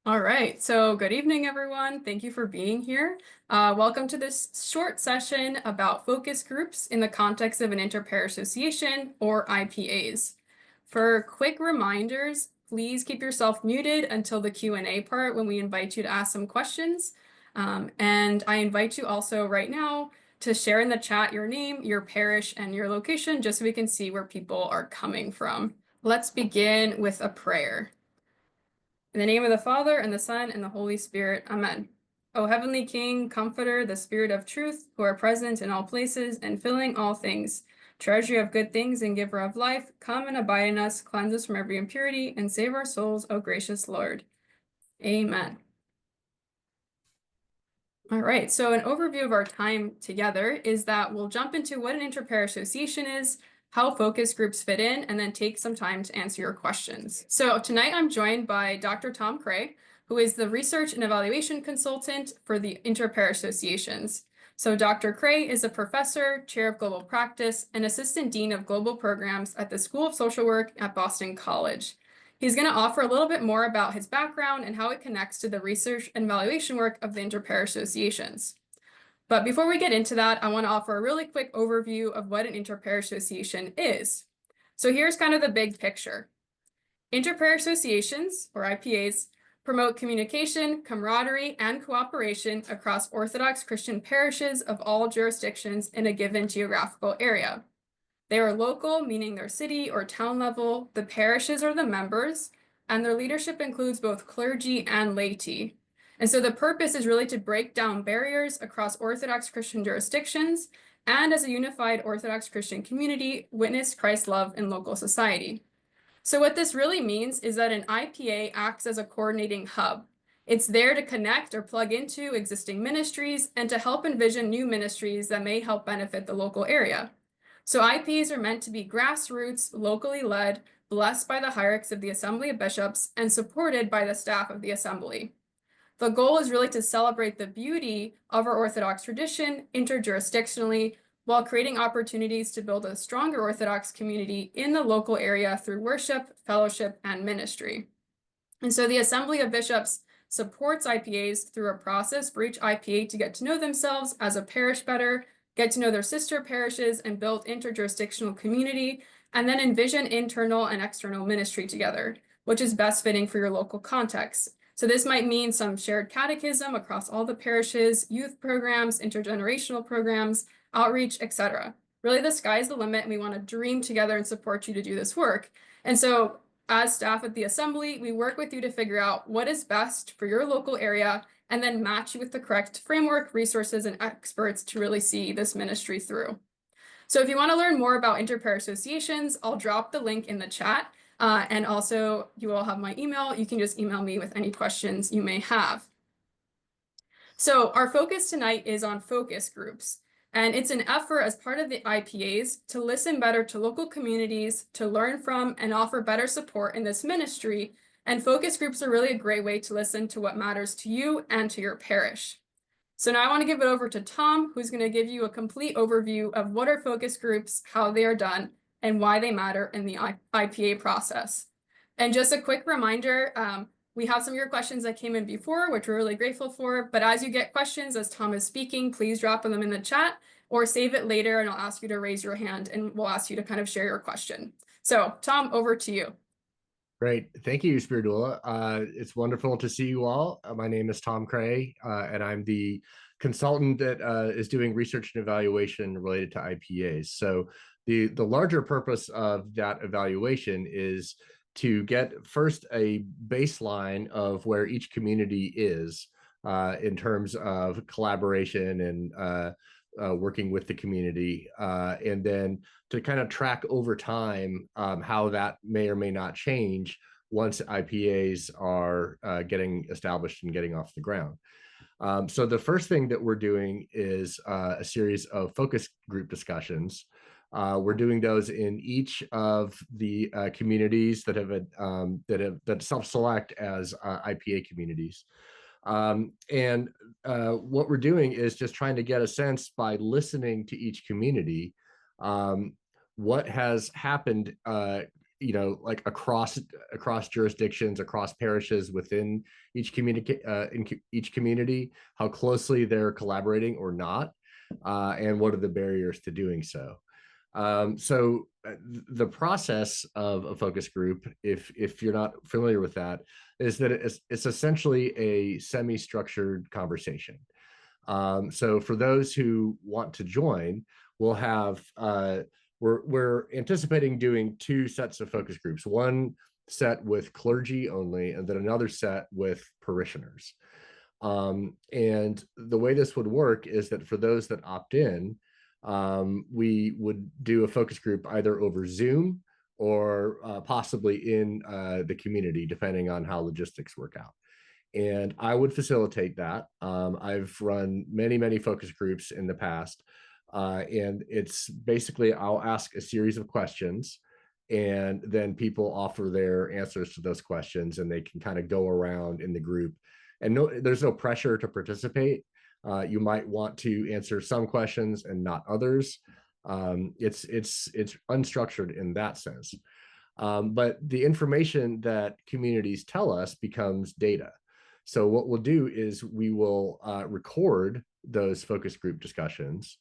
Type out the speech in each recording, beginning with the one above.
All right, so good evening, everyone. Thank you for being here. Welcome to this short session about focus groups in the context of an inter-parish association, or IPAs. For quick reminders, please keep yourself muted until the Q&A part when we invite you to ask some questions. And I invite you also right now to share in the chat your name, your parish, and your location, just so we can see where people are coming from. Let's begin with a prayer. In the name of the Father, and the Son, and the Holy Spirit. Amen. O heavenly King, Comforter, the Spirit of truth, who are present in all places and filling all things, treasury of good things and giver of life, come and abide in us, cleanse us from every impurity, and save our souls, O gracious Lord. Amen. All right, so an overview of our time together is that we'll jump into what an inter-parish association is, how focus groups fit in, and then take some time to answer your questions. So tonight I'm joined by Dr. Tom Cray, who is the Research and Evaluation Consultant for the Inter-Parish Associations. So Dr. Cray is a professor, chair of global practice, and assistant dean of global programs at the School of Social Work at Boston College. He's going to offer a little bit more about his background and how it connects to the research and evaluation work of the Inter-Parish Associations. But before we get into that, I want to offer a really quick overview of what an Inter-Parish Association is. So here's kind of the big picture. Inter-Parish Associations, or IPAs, promote communication, camaraderie, and cooperation across Orthodox Christian parishes of all jurisdictions in a given geographical area. They are local, meaning they're city or town level. The parishes are the members, and their leadership includes both clergy and laity. And so the purpose is really to break down barriers across Orthodox Christian jurisdictions and as a unified Orthodox Christian community, witness Christ's love in local society. So what this really means is that an IPA acts as a coordinating hub. It's there to connect or plug into existing ministries and to help envision new ministries that may help benefit the local area. So IPs are meant to be grassroots, locally led, blessed by the hierarchs of the Assembly of Bishops, and supported by the staff of the Assembly. The goal is really to celebrate the beauty of our Orthodox tradition interjurisdictionally, while creating opportunities to build a stronger Orthodox community in the local area through worship, fellowship, and ministry. And so the Assembly of Bishops supports IPAs through a process for each IPA to get to know themselves as a parish better, get to know their sister parishes, and build interjurisdictional community, and then envision internal and external ministry together, which is best fitting for your local context. So this might mean some shared catechism across all the parishes, youth programs, intergenerational programs, outreach, etc. Really, the sky's the limit, and we want to dream together and support you to do this work. And so as staff at the Assembly, we work with you to figure out what is best for your local area and then match you with the correct framework, resources, and experts to really see this ministry through. So if you want to learn more about inter-parish associations, I'll drop the link in the chat. And also, you all have my email. You can just email me with any questions you may have. So our focus tonight is on focus groups. And it's an effort as part of the IPAs to listen better to local communities, to learn from and offer better support in this ministry. And focus groups are really a great way to listen to what matters to you and to your parish. So now I want to give it over to Tom, who's going to give you a complete overview of what are focus groups, how they are done, and why they matter in the IPA process. And just a quick reminder, we have some of your questions that came in before, which we're really grateful for. But as you get questions, as Tom is speaking, please drop them in the chat or save it later, and I'll ask you to raise your hand and we'll ask you to kind of share your question. So Tom, over to you. Great. Thank you, Spiridula. It's wonderful to see you all. My name is Tom Cray, and I'm the consultant that is doing research and evaluation related to IPAs. So the larger purpose of that evaluation is to get first a baseline of where each community is in terms of collaboration and working with the community, and then to kind of track over time how that may or may not change once IPAs are getting established and getting off the ground. So the first thing that we're doing is a series of focus group discussions. We're doing those in each of the communities that have self-select as IPA communities. And what we're doing is just trying to get a sense by listening to each community what has happened like across jurisdictions, across parishes within each community, how closely they're collaborating or not, and what are the barriers to doing so. The process of a focus group, if you're not familiar with that, is that it's essentially a semi-structured conversation. So for those who want to join, we'll have we're anticipating doing two sets of focus groups, one set with clergy only, and then another set with parishioners. And the way this would work is that for those that opt in, we would do a focus group either over Zoom or possibly in the community, depending on how logistics work out. And I would facilitate that. I've run many focus groups in the past, and it's basically I'll ask a series of questions, and then people offer their answers to those questions, and they can kind of go around in the group. And there's no pressure to participate. You might want to answer some questions and not others. It's unstructured in that sense. But the information that communities tell us becomes data. So what we'll do is we will record those focus group discussions,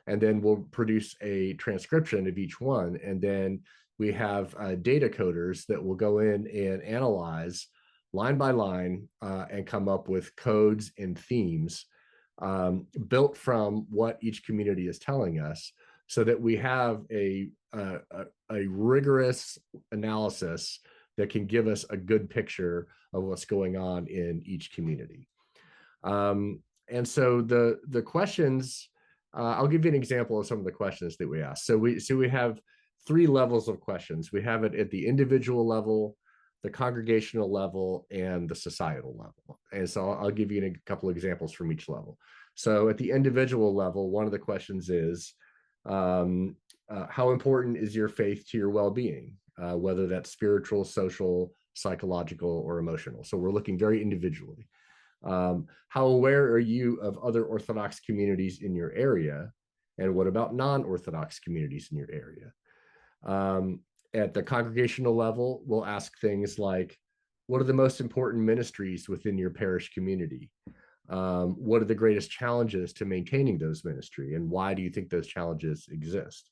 and then we'll produce a transcription of each one. And then we have data coders that will go in and analyze line by line and come up with codes and themes built from what each community is telling us, so that we have a rigorous analysis that can give us a good picture of what's going on in each community. And so the questions, I'll give you an example of some of the questions that we ask. So we have three levels of questions. We have it at the individual level, the congregational level, and the societal level. And so I'll give you a couple of examples from each level. So at the individual level, one of the questions is, how important is your faith to your well-being, whether that's spiritual, social, psychological, or emotional? So we're looking very individually. How aware are you of other Orthodox communities in your area? And what about non-Orthodox communities in your area? At the congregational level, we'll ask things like, what are the most important ministries within your parish community? What are the greatest challenges to maintaining those ministry, and why do you think those challenges exist?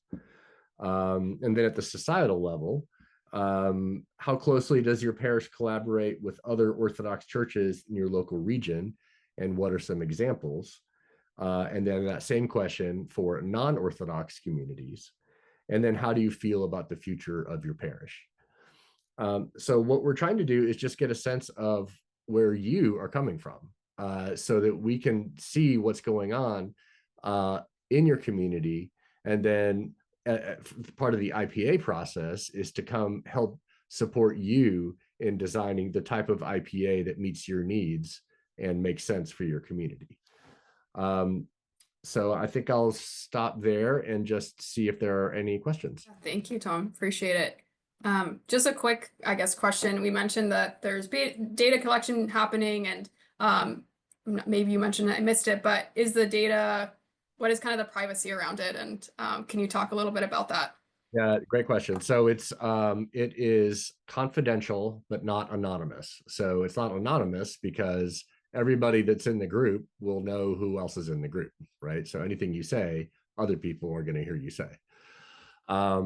And then at the societal level, how closely does your parish collaborate with other Orthodox churches in your local region, and what are some examples? And then that same question for non-Orthodox communities. And then how do you feel about the future of your parish? So what we're trying to do is just get a sense of where you are coming from, so that we can see what's going on in your community. And then part of the IPA process is to come help support you in designing the type of IPA that meets your needs and makes sense for your community. So I think I'll stop there and just see if there are any questions. Thank you, Tom. Appreciate it. Just a quick, I guess, question. We mentioned that there's data collection happening, and maybe you mentioned it, I missed it, but is the data, what is kind of the privacy around it? And can you talk a little bit about that? Yeah, great question. So it is confidential, but not anonymous. So it's not anonymous because everybody that's in the group will know who else is in the group, right? So anything you say, other people are going to hear you say. But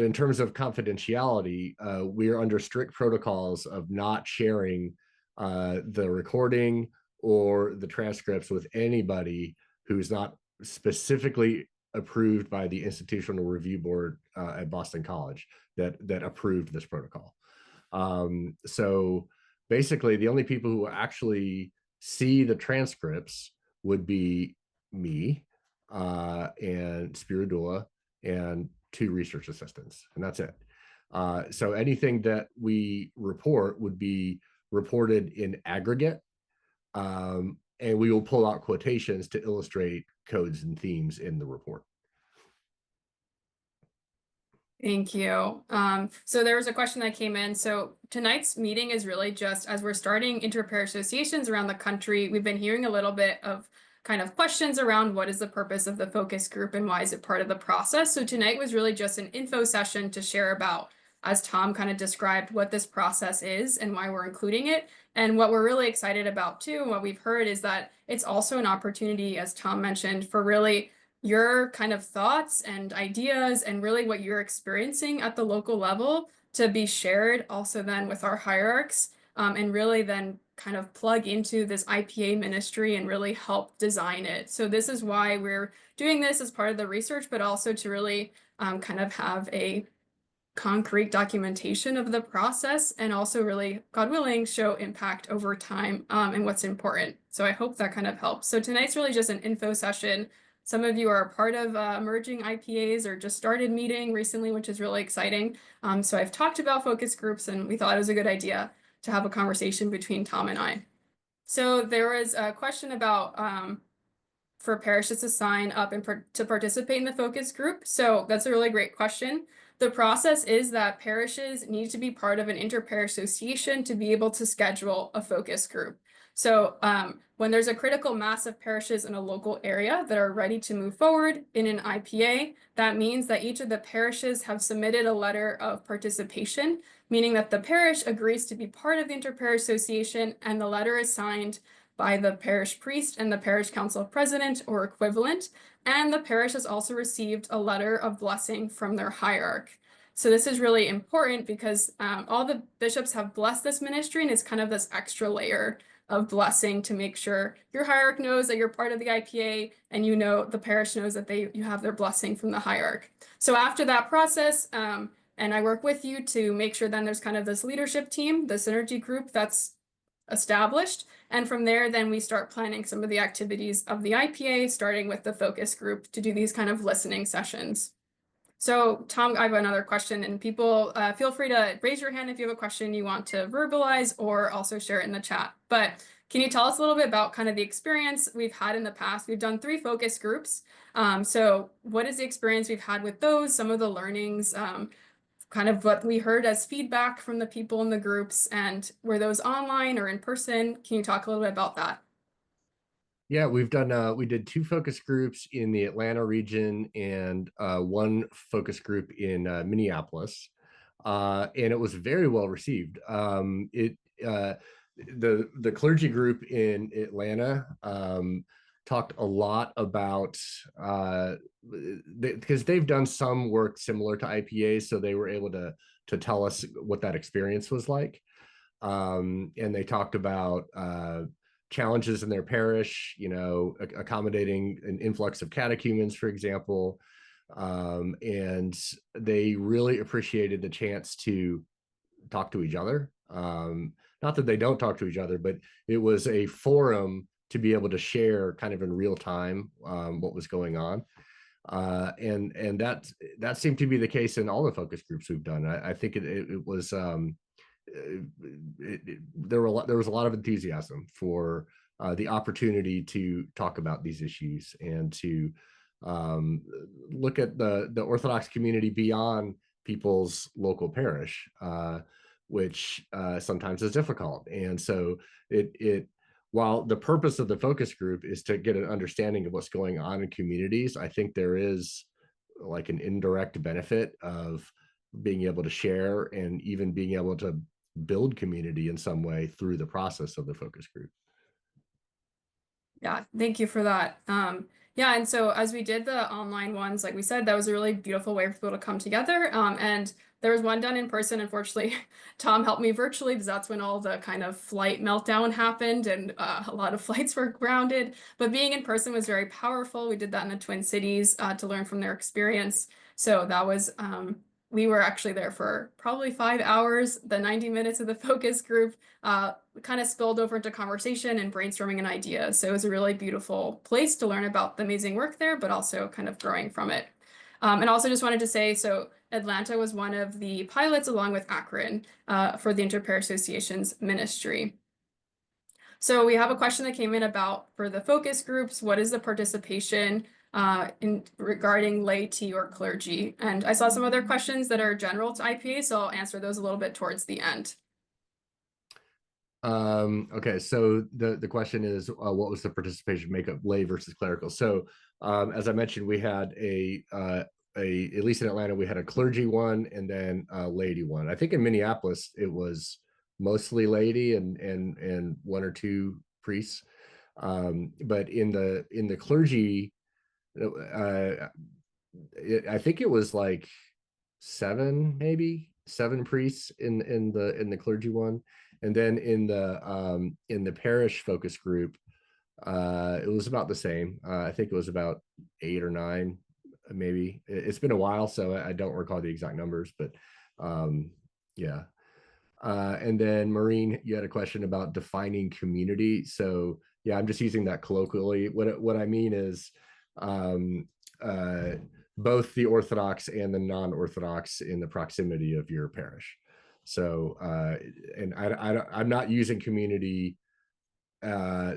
in terms of confidentiality, we are under strict protocols of not sharing the recording or the transcripts with anybody who's not specifically approved by the Institutional Review Board at Boston College that approved this protocol. So basically, the only people who actually see the transcripts would be me and Spiridula and 2 research assistants, and that's it. So anything that we report would be reported in aggregate, and we will pull out quotations to illustrate codes and themes in the report. Thank you. So there was a question that came in. So tonight's meeting is really just as we're starting inter-parish associations around the country, we've been hearing a little bit of kind of questions around what is the purpose of the focus group and why is it part of the process. So tonight was really just an info session to share about, as Tom kind of described, what this process is and why we're including it. And what we're really excited about too, and what we've heard, is that it's also an opportunity, as Tom mentioned, for really your kind of thoughts and ideas and really what you're experiencing at the local level to be shared also then with our hierarchs, and really then kind of plug into this IPA ministry and really help design it. So this is why we're doing this as part of the research, but also to really kind of have a concrete documentation of the process and also really, God willing, show impact over time and what's important. So I hope that kind of helps. So tonight's really just an info session. Some of you are a part of emerging IPAs or just started meeting recently, which is really exciting. So I've talked about focus groups, and we thought it was a good idea to have a conversation between Tom and I. So there was a question about for parishes to sign up and to participate in the focus group. So that's a really great question. The process is that parishes need to be part of an inter-parish association to be able to schedule a focus group. So when there's a critical mass of parishes in a local area that are ready to move forward in an IPA, that means that each of the parishes have submitted a letter of participation, meaning that the parish agrees to be part of the inter-parish association, and the letter is signed by the parish priest and the parish council president or equivalent, and the parish has also received a letter of blessing from their hierarch. So this is really important because all the bishops have blessed this ministry, and it's kind of this extra layer of blessing to make sure your hierarch knows that you're part of the IPA, and you know the parish knows that you have their blessing from the hierarch. So after that process, and I work with you to make sure then there's kind of this leadership team, the synergy group that's established. And from there, then we start planning some of the activities of the IPA, starting with the focus group to do these kind of listening sessions. So Tom, I have another question, and people feel free to raise your hand if you have a question you want to verbalize or also share it in the chat. But can you tell us a little bit about kind of the experience we've had in the past? We've done 3 focus groups. So what is the experience we've had with those, some of the learnings, kind of what we heard as feedback from the people in the groups, and were those online or in person? Can you talk a little bit about that? Yeah, we did 2 focus groups in the Atlanta region and 1 focus group in Minneapolis, and it was very well received. The clergy group in Atlanta talked a lot about because they've done some work similar to IPAs, so they were able to tell us what that experience was like, and they talked about challenges in their parish, accommodating an influx of catechumens, for example. And they really appreciated the chance to talk to each other. Not that they don't talk to each other, but it was a forum to be able to share kind of in real time what was going on. And that seemed to be the case in all the focus groups we've done. I think it was there was a lot of enthusiasm for the opportunity to talk about these issues and to look at the Orthodox community beyond people's local parish, which sometimes is difficult. And so while the purpose of the focus group is to get an understanding of what's going on in communities, I think there is like an indirect benefit of being able to share and even being able to build community in some way through the process of the focus group. Yeah, thank you for that. Yeah, and so as we did the online ones, like we said, that was a really beautiful way for people to come together. And there was one done in person. Unfortunately, Tom helped me virtually because that's when all the kind of flight meltdown happened and a lot of flights were grounded. But being in person was very powerful. We did that in the Twin Cities to learn from their experience. So that was we were actually there for probably 5 hours. The 90 minutes of the focus group kind of spilled over into conversation and brainstorming an idea. So it was a really beautiful place to learn about the amazing work there, but also kind of growing from it. And also just wanted to say, so Atlanta was one of the pilots along with Akron for the Inter-Parish Associations ministry. So we have a question that came in about for the focus groups, what is the participation in regarding laity or clergy? And I saw some other questions that are general to IPA, so I'll answer those a little bit towards the end. Okay, so the question is, what was the participation makeup, lay versus clerical? So, as I mentioned, we had at least in Atlanta, we had a clergy one and then a laity one. I think in Minneapolis it was mostly laity and one or two priests. But in the clergy, uh, I think it was like seven, maybe seven priests in the clergy one, and then in the parish focus group, it was about the same. I think it was about eight or nine, maybe. It's been a while, so I don't recall the exact numbers, but yeah. And then Maureen, you had a question about defining community. So yeah, I'm just using that colloquially. What I mean is um, uh, both the Orthodox and the non-Orthodox in the proximity of your parish. So and I'm not using community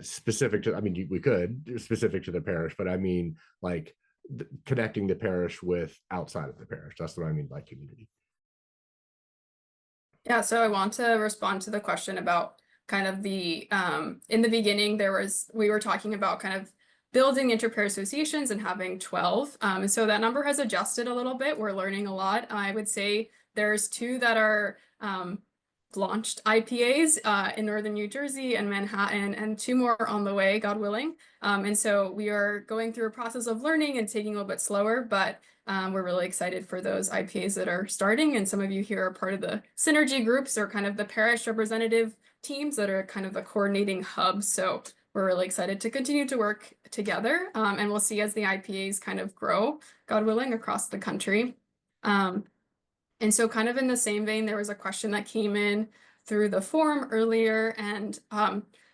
specific to, I mean, we could specific to the parish, but I mean like connecting the parish with outside of the parish. That's what I mean by community. Yeah, so I want to respond to the question about kind of the in the beginning we were talking about kind of building inter-parish associations and having 12. And so that number has adjusted a little bit. We're learning a lot. I would say there's two that are launched IPAs in northern New Jersey and Manhattan, and two more on the way, God willing. And so we are going through a process of learning and taking a little bit slower, but we're really excited for those IPAs that are starting. And some of you here are part of the synergy groups or kind of the parish representative teams that are kind of the coordinating hubs. So we're really excited to continue to work together. And we'll see as the IPAs kind of grow, God willing, across the country. And so kind of in the same vein, there was a question that came in through the forum earlier, and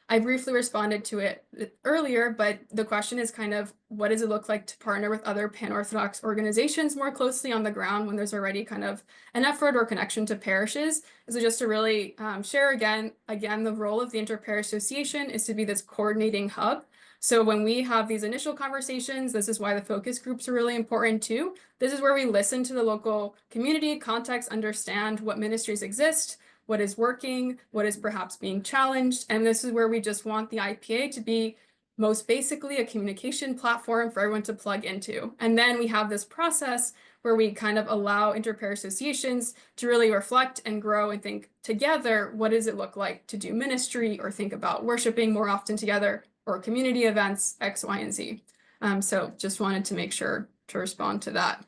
I briefly responded to it earlier, but the question is kind of, what does it look like to partner with other pan-Orthodox organizations more closely on the ground when there's already kind of an effort or connection to parishes? So just to really share again, the role of the Inter-Parish Association is to be this coordinating hub. So when we have these initial conversations, this is why the focus groups are really important too. This is where we listen to the local community context, understand what ministries exist, what is working, what is perhaps being challenged. And this is where we just want the IPA to be most basically a communication platform for everyone to plug into. And then we have this process where we kind of allow inter-parish associations to really reflect and grow and think together, what does it look like to do ministry or think about worshiping more often together or community events, X, Y, and Z. So just wanted to make sure to respond to that.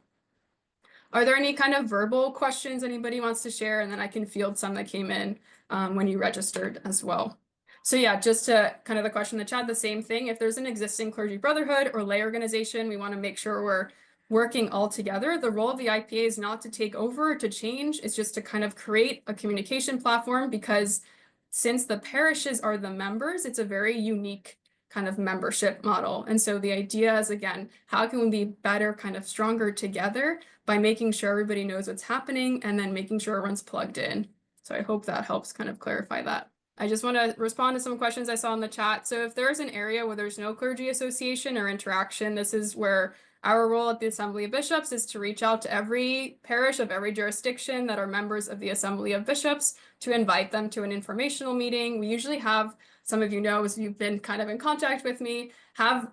Are there any kind of verbal questions anybody wants to share? And then I can field some that came in when you registered as well. So yeah, just to kind of the question in the chat, the same thing. If there's an existing clergy brotherhood or lay organization, we want to make sure we're working all together. The role of the IPA is not to take over or to change. It's just to kind of create a communication platform, because since the parishes are the members, it's a very unique kind of membership model. And so the idea is, again, how can we be better, kind of stronger together by making sure everybody knows what's happening and then making sure everyone's plugged in. So I hope that helps kind of clarify that. I just want to respond to some questions I saw in the chat. So if there's an area where there's no clergy association or interaction, this is where our role at the Assembly of Bishops is to reach out to every parish of every jurisdiction that are members of the Assembly of Bishops to invite them to an informational meeting. We usually have, some of you know, as you've been kind of in contact with me, have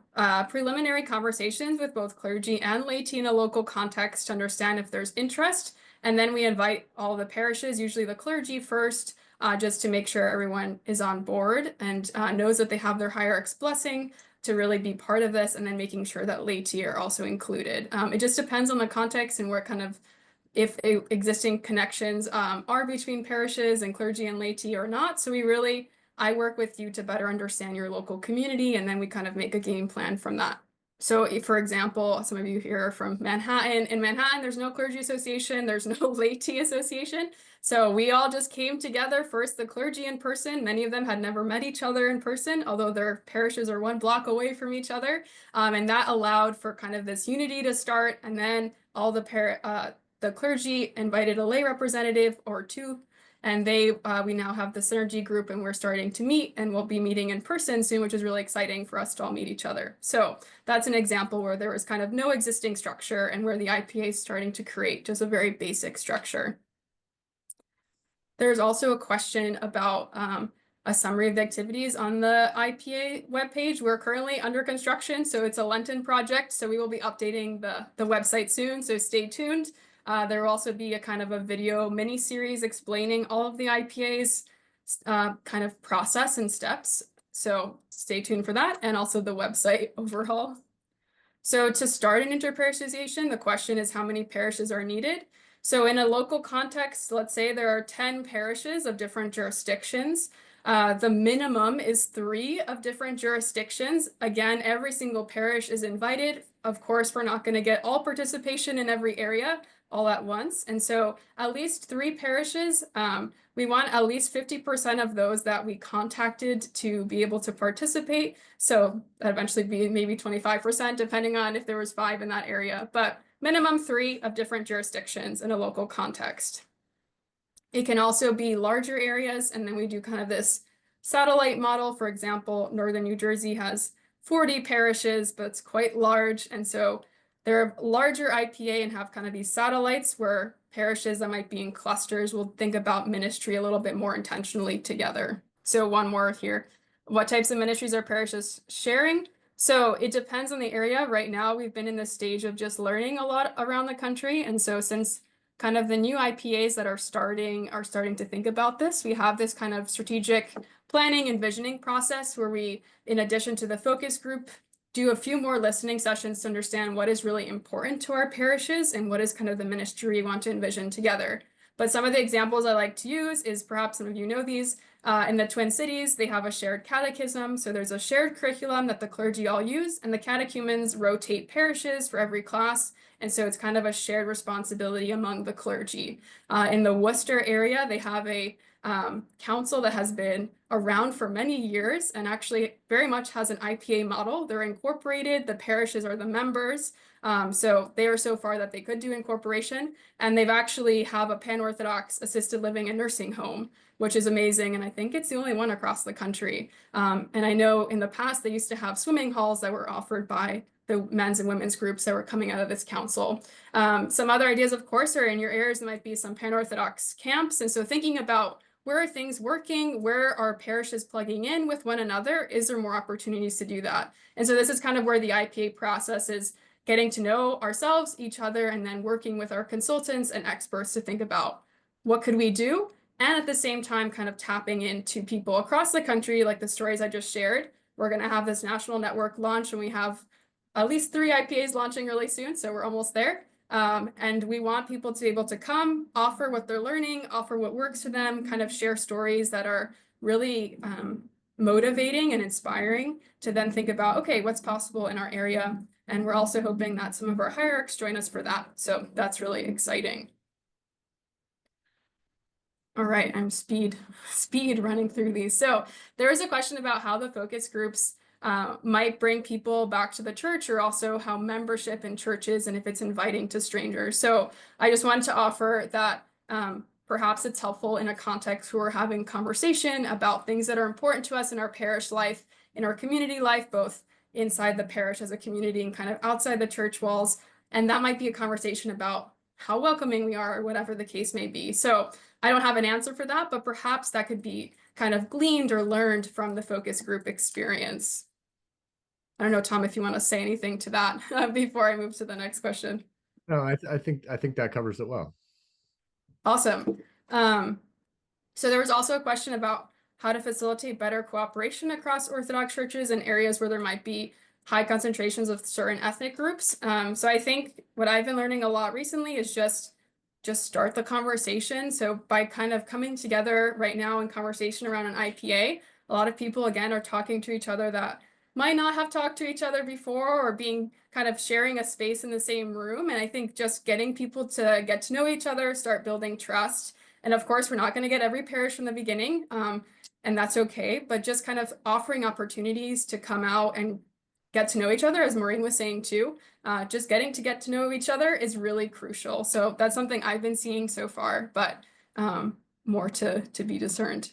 preliminary conversations with both clergy and laity in a local context to understand if there's interest. And then we invite all the parishes, usually the clergy first, just to make sure everyone is on board and knows that they have their hierarch's blessing to really be part of this, and then making sure that laity are also included. It just depends on the context and where kind of, if existing connections are between parishes and clergy and laity or not. So I work with you to better understand your local community, and then we kind of make a game plan from that. So if, for example, some of you here are from Manhattan. In Manhattan, there's no clergy association, there's no laity association. So we all just came together, first the clergy in person. Many of them had never met each other in person, although their parishes are 1 block away from each other. And that allowed for kind of this unity to start. And then all the clergy invited a lay representative or two, and we now have the synergy group, and we're starting to meet, and we'll be meeting in person soon, which is really exciting for us to all meet each other. So that's an example where there was kind of no existing structure and where the IPA is starting to create just a very basic structure. There's also a question about a summary of the activities on the IPA webpage. We're currently under construction, so it's a Lenten project. So we will be updating the website soon. So stay tuned. There will also be a kind of a video mini series explaining all of the IPA's kind of process and steps. So stay tuned for that, and also the website overhaul. So to start an inter-parish association, the question is how many parishes are needed? So in a local context, let's say there are 10 parishes of different jurisdictions. The minimum is 3 of different jurisdictions. Again, every single parish is invited. Of course, we're not going to get all participation in every area all at once. And so at least 3 parishes. We want at least 50% of those that we contacted to be able to participate. So that eventually be maybe 25%, depending on if there was 5 in that area, but minimum 3 of different jurisdictions in a local context. It can also be larger areas, and then we do kind of this satellite model. For example, Northern New Jersey has 40 parishes, but it's quite large. And so they're larger IPA and have kind of these satellites where parishes that might be in clusters will think about ministry a little bit more intentionally together. So one more here. What types of ministries are parishes sharing? So it depends on the area. Right now, we've been in this stage of just learning a lot around the country. And so since kind of the new IPAs that are starting to think about this, we have this kind of strategic planning and visioning process where we, in addition to the focus group, do a few more listening sessions to understand what is really important to our parishes and what is kind of the ministry we want to envision together. But some of the examples I like to use is, perhaps some of you know these, in the Twin Cities, they have a shared catechism. So there's a shared curriculum that the clergy all use, and the catechumens rotate parishes for every class. And so it's kind of a shared responsibility among the clergy. In the Worcester area, they have a council that has been around for many years and actually very much has an IPA model. They're incorporated, the parishes are the members. So they are so far that they could do incorporation, and they've actually have a pan-Orthodox assisted living and nursing home, which is amazing. And I think it's the only one across the country. And I know in the past, they used to have swimming halls that were offered by the men's and women's groups that were coming out of this council. Some other ideas, of course, are in your areas. There might be some pan-Orthodox camps. And so thinking about where are things working, where are parishes plugging in with one another, is there more opportunities to do that? And so this is kind of where the IPA process is getting to know ourselves, each other, and then working with our consultants and experts to think about what could we do? And at the same time, kind of tapping into people across the country, like the stories I just shared. We're going to have this national network launch, and we have at least 3 IPAs launching really soon, so we're almost there. And we want people to be able to come, offer what they're learning, offer what works for them, kind of share stories that are really motivating and inspiring to then think about, okay, what's possible in our area? And we're also hoping that some of our hierarchs join us for that. So that's really exciting. All right, I'm speed running through these. So there is a question about how the focus groups might bring people back to the church, or also how membership in churches and if it's inviting to strangers. So I just wanted to offer that perhaps it's helpful in a context where we're having conversation about things that are important to us in our parish life, in our community life, both inside the parish as a community and kind of outside the church walls. And that might be a conversation about how welcoming we are, or whatever the case may be. So I don't have an answer for that, but perhaps that could be kind of gleaned or learned from the focus group experience. I don't know, Tom, if you want to say anything to that before I move to the next question. No, I think that covers it well. Awesome. So there was also a question about how to facilitate better cooperation across Orthodox churches in areas where there might be high concentrations of certain ethnic groups. So I think what I've been learning a lot recently is just start the conversation. So by kind of coming together right now in conversation around an IPA, a lot of people, again, are talking to each other that might not have talked to each other before, or being kind of sharing a space in the same room. And I think just getting people to get to know each other, start building trust. And of course, we're not going to get every parish from the beginning, and that's okay. But just kind of offering opportunities to come out and get to know each other, as Maureen was saying too, just getting to get to know each other is really crucial. So that's something I've been seeing so far, but more to be discerned.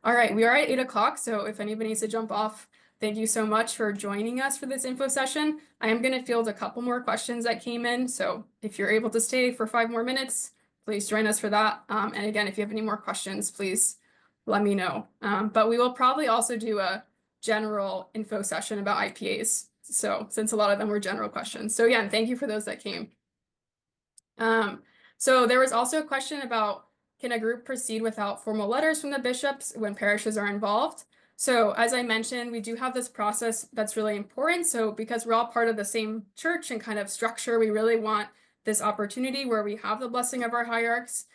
All right, we are at 8 o'clock, so if anybody needs to jump off, thank you so much for joining us for this info session. I am going to field a couple more questions that came in, so if you're able to stay for 5 more minutes, please join us for that. And again, if you have any more questions, please let me know. But we will probably also do a general info session about IPAs. So since a lot of them were general questions. So yeah, thank you for those that came. So there was also a question about, can a group proceed without formal letters from the bishops when parishes are involved? So as I mentioned, we do have this process that's really important. So because we're all part of the same church and kind of structure, we really want this opportunity where we have the blessing of our hierarchs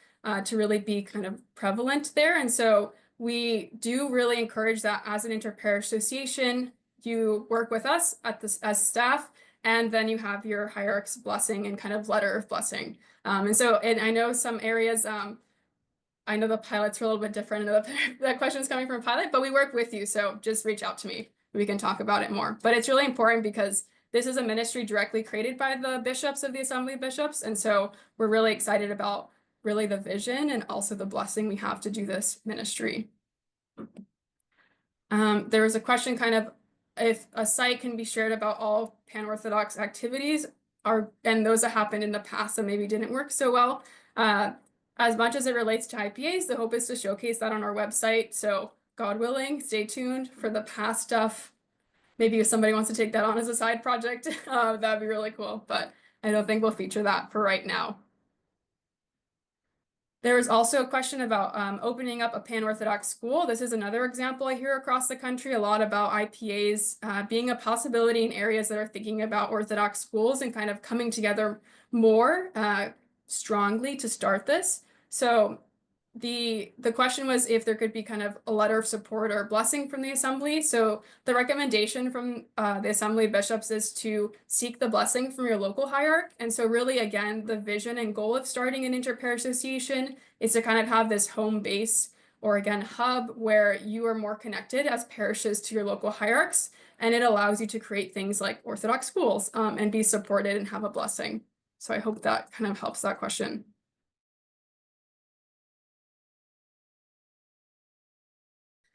to really be kind of prevalent there. And so we do really encourage that as an inter-parish association, you work with us as staff, and then you have your hierarch's blessing and kind of letter of blessing. And I know some areas, I know the pilots are a little bit different. I know that question is coming from a pilot, but we work with you. So just reach out to me. We can talk about it more. But it's really important because this is a ministry directly created by the bishops of the Assembly of Bishops. And so we're really excited about really the vision and also the blessing we have to do this ministry. There was a question kind of if a site can be shared about all pan-Orthodox activities and those that happened in the past that maybe didn't work so well. As much as it relates to IPAs, the hope is to showcase that on our website. So God willing, stay tuned for the past stuff. Maybe if somebody wants to take that on as a side project, that'd be really cool. But I don't think we'll feature that for right now. There was also a question about opening up a pan-Orthodox school. This is another example I hear across the country a lot about IPAs being a possibility in areas that are thinking about Orthodox schools and kind of coming together more strongly to start this. So the question was if there could be kind of a letter of support or blessing from the assembly. So the recommendation from the Assembly of Bishops is to seek the blessing from your local hierarch. And so really, again, the vision and goal of starting an inter-parish association is to kind of have this home base or again, hub where you are more connected as parishes to your local hierarchs. And it allows you to create things like Orthodox schools and be supported and have a blessing. So I hope that kind of helps that question.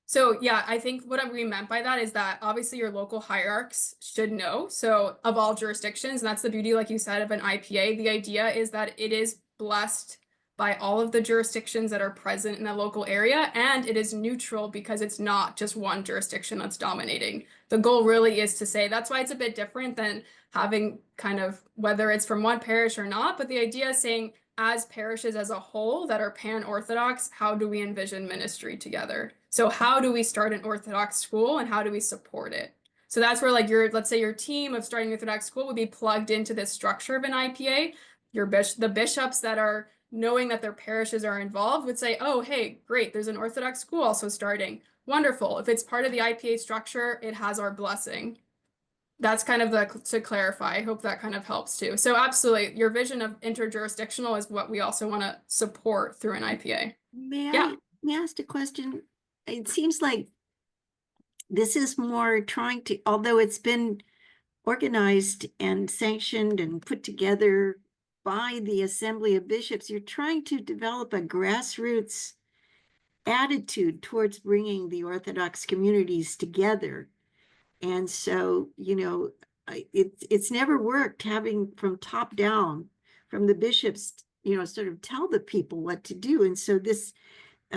So yeah, I think what we meant by that is that obviously your local hierarchs should know. So of all jurisdictions, and that's the beauty, like you said, of an IPA. The idea is that it is blessed by all of the jurisdictions that are present in the local area, and it is neutral because it's not just one jurisdiction that's dominating. The goal really is to say that's why it's a bit different than having kind of whether it's from one parish or not, but the idea is saying as parishes as a whole that are pan-Orthodox, how do we envision ministry together? So how do we start an Orthodox school and how do we support it? So that's where like let's say your team of starting an Orthodox school would be plugged into this structure of an IPA. The bishops that are knowing that their parishes are involved would say, oh, hey, great, there's an Orthodox school also starting. Wonderful. If it's part of the IPA structure, it has our blessing. That's kind of to clarify. I hope that kind of helps too. So absolutely, your vision of interjurisdictional is what we also want to support through an IPA. May I ask a question? It seems like this is more trying to, although it's been organized and sanctioned and put together by the Assembly of Bishops, you're trying to develop a grassroots attitude towards bringing the Orthodox communities together. And so, it's never worked having from top down, from the bishops, sort of tell the people what to do. And so this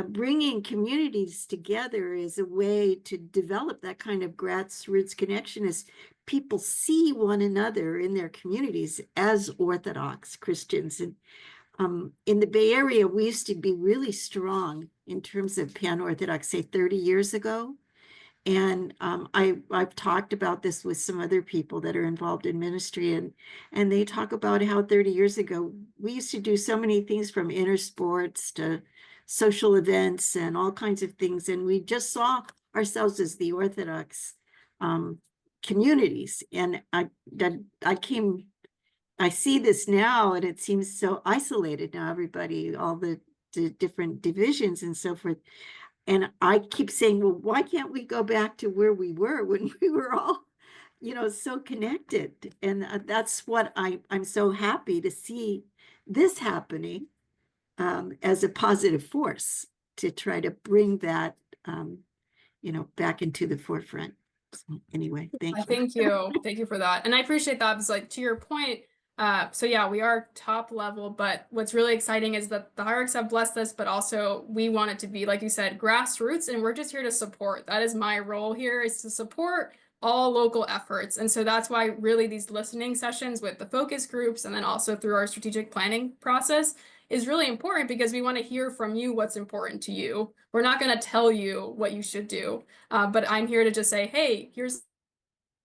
bringing communities together is a way to develop that kind of grassroots connection as people see one another in their communities as Orthodox Christians. And in the Bay Area, we used to be really strong in terms of pan-Orthodox, say 30 years ago. And I've talked about this with some other people that are involved in ministry, and they talk about how 30 years ago, we used to do so many things from inter sports to social events and all kinds of things. And we just saw ourselves as the Orthodox communities. And I see this now, and it seems so isolated now, everybody, all the different divisions and so forth. And I keep saying, well, why can't we go back to where we were when we were all, so connected? And that's what I'm so happy to see this happening as a positive force to try to bring that, back into the forefront. So anyway, thank you. Thank you. Thank you for that. And I appreciate that because like to your point, So yeah, we are top level, but what's really exciting is that the hierarchs have blessed us, but also we want it to be, like you said, grassroots, and we're just here to support. That is my role here, is to support all local efforts. And so that's why really these listening sessions with the focus groups and then also through our strategic planning process is really important, because we want to hear from you what's important to you. We're not going to tell you what you should do, but I'm here to just say, hey, here's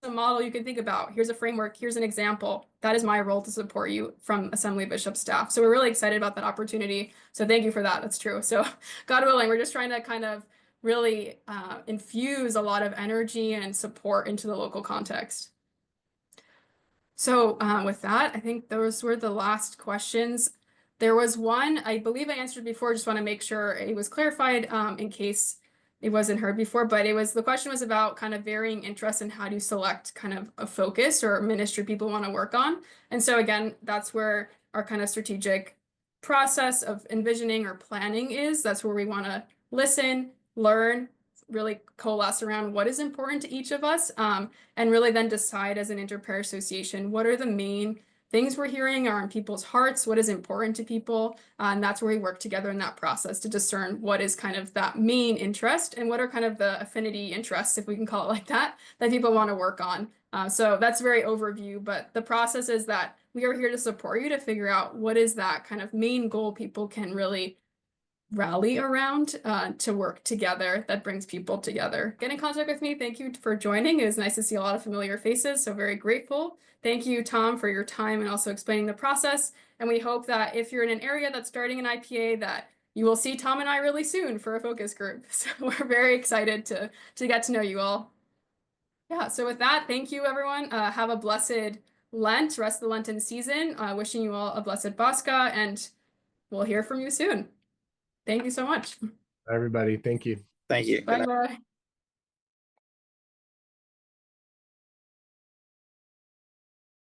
a model you can think about. Here's a framework. Here's an example. That is my role to support you from Assembly Bishop staff. So we're really excited about that opportunity. So thank you for that. That's true. So God willing, we're just trying to kind of really infuse a lot of energy and support into the local context. So with that, I think those were the last questions. There was one, I believe I answered before, just want to make sure it was clarified in case it wasn't heard before, but the question was about kind of varying interests and how do you select kind of a focus or ministry people want to work on. And so again, that's where our kind of strategic process of envisioning or planning is. That's where we want to listen, learn, really coalesce around what is important to each of us, and really then decide as an inter-parish association, what are the main things we're hearing are in people's hearts, what is important to people, and that's where we work together in that process to discern what is kind of that main interest and what are kind of the affinity interests, if we can call it like that people want to work on. So that's very overview, but the process is that we are here to support you to figure out what is that kind of main goal people can really rally around to work together that brings people together. Get in contact with me. Thank you for joining. It was nice to see a lot of familiar faces, so very grateful. Thank you, Tom, for your time and also explaining the process. And we hope that if you're in an area that's starting an IPA, that you will see Tom and I really soon for a focus group. So we're very excited to get to know you all. Yeah, so with that, thank you, everyone. Have a blessed Lent, rest of the Lenten season. Wishing you all a blessed Pascha, and we'll hear from you soon. Thank you so much. Everybody, thank you. Thank you. Good night. Bye-bye.